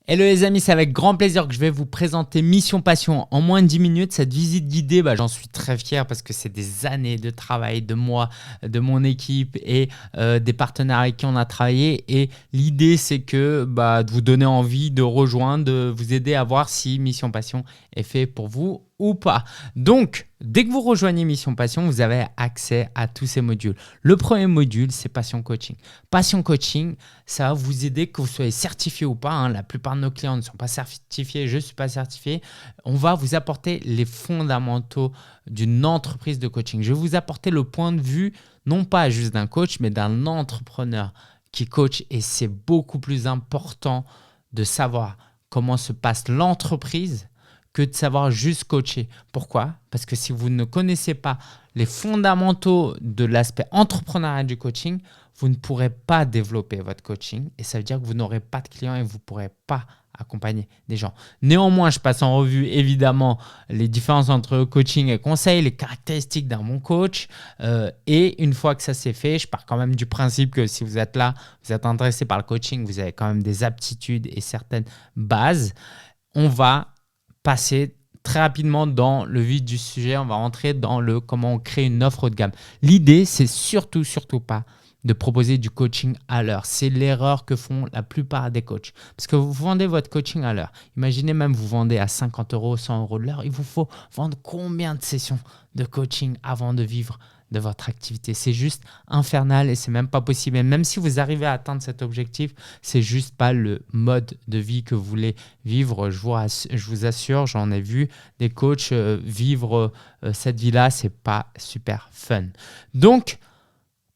Hello les amis, c'est avec grand plaisir que je vais vous présenter Mission Passion en moins de 10 minutes. Cette visite guidée, j'en suis très fier parce que c'est des années de travail de moi, de mon équipe et des partenaires avec qui on a travaillé. Et l'idée, c'est que de vous donner envie de rejoindre, de vous aider à voir si Mission Passion est fait pour vous ou pas. Donc, dès que vous rejoignez Mission Passion, vous avez accès à tous ces modules. Le premier module, c'est Passion Coaching. Passion Coaching, ça va vous aider que vous soyez certifié ou pas. La plupart de nos clients ne sont pas certifiés, je ne suis pas certifié. On va vous apporter les fondamentaux d'une entreprise de coaching. Je vais vous apporter le point de vue, non pas juste d'un coach, mais d'un entrepreneur qui coach. Et c'est beaucoup plus important de savoir comment se passe l'entreprise que de savoir juste coacher. Pourquoi? Parce que si vous ne connaissez pas les fondamentaux de l'aspect entrepreneurial du coaching, vous ne pourrez pas développer votre coaching et ça veut dire que vous n'aurez pas de clients et vous ne pourrez pas accompagner des gens. Néanmoins, je passe en revue évidemment les différences entre coaching et conseil, les caractéristiques d'un bon coach. Et une fois que ça c'est fait, je pars quand même du principe que si vous êtes là, vous êtes intéressé par le coaching, vous avez quand même des aptitudes et certaines bases. On va passer très rapidement dans le vif du sujet. On va rentrer dans le comment on crée une offre haut de gamme. L'idée, c'est surtout pas de proposer du coaching à l'heure. C'est l'erreur que font la plupart des coachs. Parce que vous vendez votre coaching à l'heure. Imaginez même vous vendez à 50 euros, 100 euros de l'heure. Il vous faut vendre combien de sessions de coaching avant de vivre de votre activité? C'est juste infernal et c'est même pas possible. Et même si vous arrivez à atteindre cet objectif, c'est juste pas le mode de vie que vous voulez vivre. Je vous assure, j'en ai vu des coachs vivre cette vie-là, c'est pas super fun. Donc,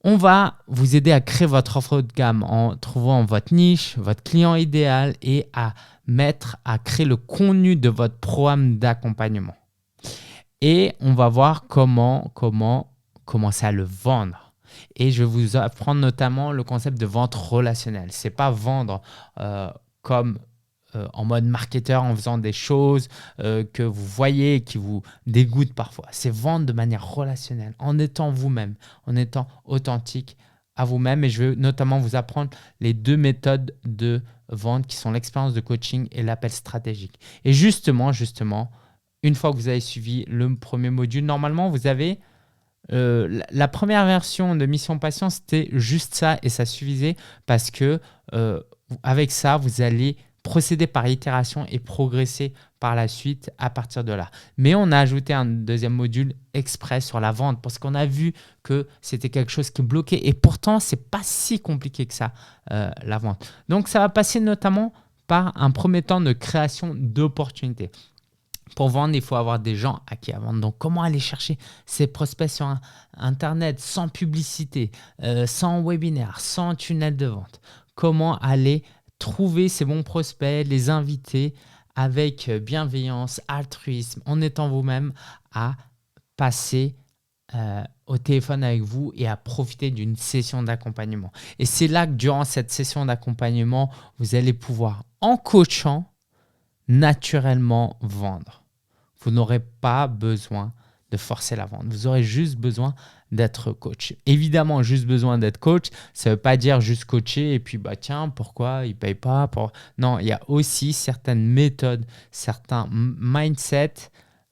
on va vous aider à créer votre offre haut de gamme en trouvant votre niche, votre client idéal et à créer le contenu de votre programme d'accompagnement. Et on va voir comment commencer à le vendre. Et je vais vous apprendre notamment le concept de vente relationnelle. Ce n'est pas vendre comme en mode marketeur en faisant des choses que vous voyez et qui vous dégoûtent parfois. C'est vendre de manière relationnelle, en étant vous-même, en étant authentique à vous-même. Et je vais notamment vous apprendre les deux méthodes de vente qui sont l'expérience de coaching et l'appel stratégique. Et justement, une fois que vous avez suivi le premier module, normalement, vous avez la première version de Mission Passion, c'était juste ça et ça suffisait parce que avec ça, vous allez procéder par itération et progresser par la suite à partir de là. Mais on a ajouté un deuxième module exprès sur la vente parce qu'on a vu que c'était quelque chose qui bloquait et pourtant, ce n'est pas si compliqué que ça, la vente. Donc, ça va passer notamment par un premier temps de création d'opportunités. Pour vendre, il faut avoir des gens à qui vendre. Donc, comment aller chercher ces prospects sur Internet sans publicité, sans webinaire, sans tunnel de vente? Comment aller trouver ces bons prospects, les inviter avec bienveillance, altruisme, en étant vous-même à passer au téléphone avec vous et à profiter d'une session d'accompagnement. Et c'est là que durant cette session d'accompagnement, vous allez pouvoir, en coachant, naturellement vendre. Vous n'aurez pas besoin de forcer la vente. Vous aurez juste besoin d'être coach. Évidemment, juste besoin d'être coach, ça ne veut pas dire juste coacher et puis tiens, pourquoi il ne paye pas Non, il y a aussi certaines méthodes, certains mindsets,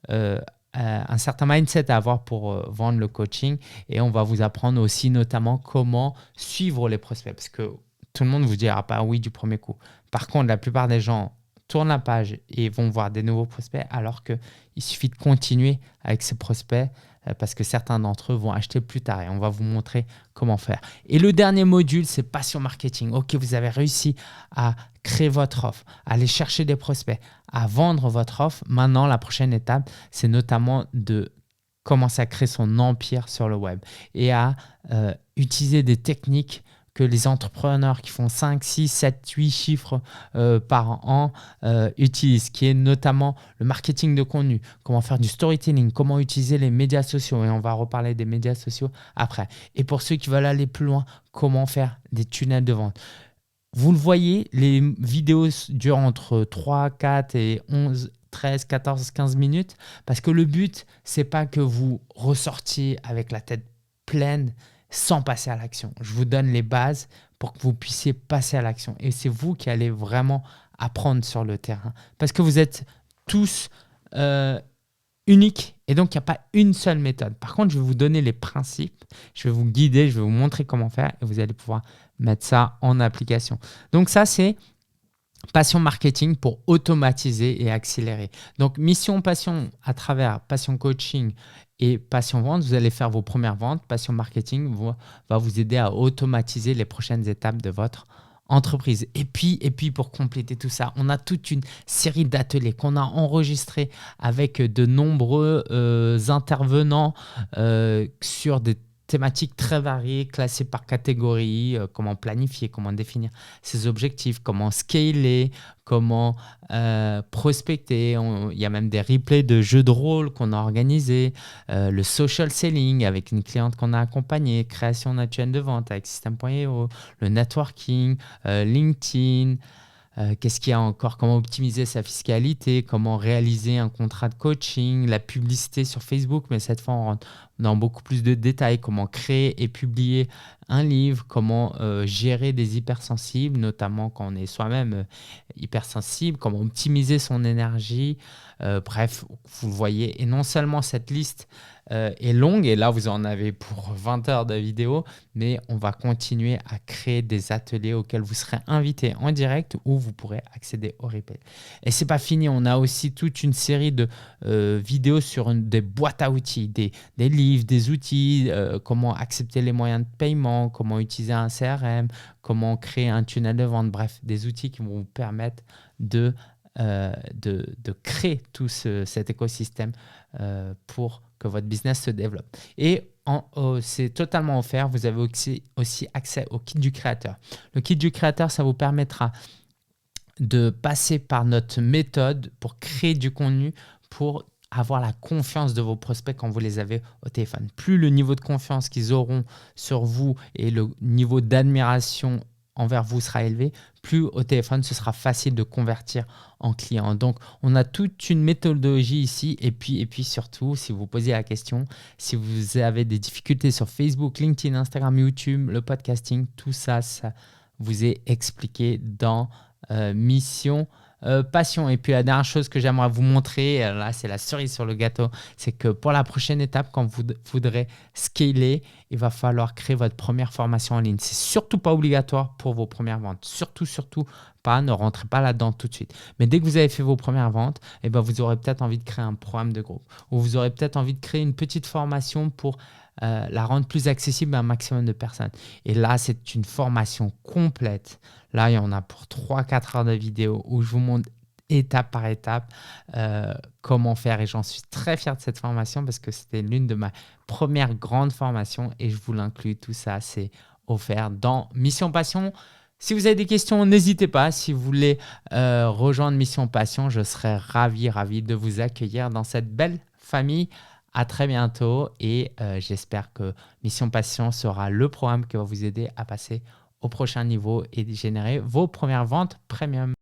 un certain mindset à avoir pour vendre le coaching et on va vous apprendre aussi notamment comment suivre les prospects parce que tout le monde vous dira pas oui du premier coup. Par contre, la plupart des gens tournent la page et vont voir des nouveaux prospects alors qu'il suffit de continuer avec ces prospects parce que certains d'entre eux vont acheter plus tard et on va vous montrer comment faire. Et le dernier module, c'est Passion Marketing. Ok, vous avez réussi à créer votre offre, à aller chercher des prospects, à vendre votre offre. Maintenant, la prochaine étape, c'est notamment de commencer à créer son empire sur le web et à utiliser des techniques que les entrepreneurs qui font 5, 6, 7, 8 chiffres par an utilisent, qui est notamment le marketing de contenu, comment faire du storytelling, comment utiliser les médias sociaux, et on va reparler des médias sociaux après. Et pour ceux qui veulent aller plus loin, comment faire des tunnels de vente. Vous le voyez, les vidéos durent entre 3, 4 et 11, 13, 14, 15 minutes parce que le but, c'est pas que vous ressortiez avec la tête pleine sans passer à l'action. Je vous donne les bases pour que vous puissiez passer à l'action. Et c'est vous qui allez vraiment apprendre sur le terrain. Parce que vous êtes tous uniques et donc il n'y a pas une seule méthode. Par contre, je vais vous donner les principes, je vais vous guider, je vais vous montrer comment faire et vous allez pouvoir mettre ça en application. Donc ça, c'est Passion Marketing pour automatiser et accélérer. Donc, Mission Passion à travers Passion Coaching et Passion Vente, vous allez faire vos premières ventes. Passion Marketing va vous aider à automatiser les prochaines étapes de votre entreprise. Et puis, pour compléter tout ça, on a toute une série d'ateliers qu'on a enregistrés avec de nombreux intervenants sur des thématiques très variées, classées par catégorie, comment planifier, comment définir ses objectifs, comment scaler, comment prospecter. Il y a même des replays de jeux de rôle qu'on a organisés, le social selling avec une cliente qu'on a accompagnée, création d'une chaîne de vente avec System.io, le networking, LinkedIn. Qu'est-ce qu'il y a encore? Comment optimiser sa fiscalité? Comment réaliser un contrat de coaching? La publicité sur Facebook, mais cette fois, on rentre dans beaucoup plus de détails. Comment créer et publier un livre? Comment gérer des hypersensibles, notamment quand on est soi-même hypersensible? Comment optimiser son énergie? Bref, vous le voyez. Et non seulement cette liste est longue, et là, vous en avez pour 20 heures de vidéo, mais on va continuer à créer des ateliers auxquels vous serez invité en direct ou vous pourrez accéder au replay. Et c'est pas fini, on a aussi toute une série de vidéos sur des boîtes à outils, des livres, des outils, comment accepter les moyens de paiement, comment utiliser un CRM, comment créer un tunnel de vente, bref, des outils qui vont vous permettre de créer tout cet écosystème pour que votre business se développe. Et c'est totalement offert. Vous avez aussi accès au kit du créateur. Le kit du créateur, ça vous permettra de passer par notre méthode pour créer du contenu, pour avoir la confiance de vos prospects quand vous les avez au téléphone. Plus le niveau de confiance qu'ils auront sur vous et le niveau d'admiration envers vous sera élevé, plus au téléphone, ce sera facile de convertir en client. Donc, on a toute une méthodologie ici. Et puis surtout, si vous posez la question, si vous avez des difficultés sur Facebook, LinkedIn, Instagram, YouTube, le podcasting, tout ça, ça vous est expliqué dans Mission Passion. Et puis la dernière chose que j'aimerais vous montrer, là c'est la cerise sur le gâteau, c'est que pour la prochaine étape, quand vous voudrez scaler, il va falloir créer votre première formation en ligne. C'est surtout pas obligatoire pour vos premières ventes. Surtout pas, ne rentrez pas là-dedans tout de suite. Mais dès que vous avez fait vos premières ventes, eh ben, vous aurez peut-être envie de créer un programme de groupe ou vous aurez peut-être envie de créer une petite formation pour la rendre plus accessible à un maximum de personnes. Et là, c'est une formation complète. Là, il y en a pour 3-4 heures de vidéo où je vous montre étape par étape comment faire. Et j'en suis très fier de cette formation parce que c'était l'une de mes premières grandes formations et je vous l'inclus. Tout ça, c'est offert dans Mission Passion. Si vous avez des questions, n'hésitez pas. Si vous voulez rejoindre Mission Passion, je serai ravi de vous accueillir dans cette belle famille. À très bientôt et j'espère que Mission Passion sera le programme qui va vous aider à passer au prochain niveau et générer vos premières ventes premium.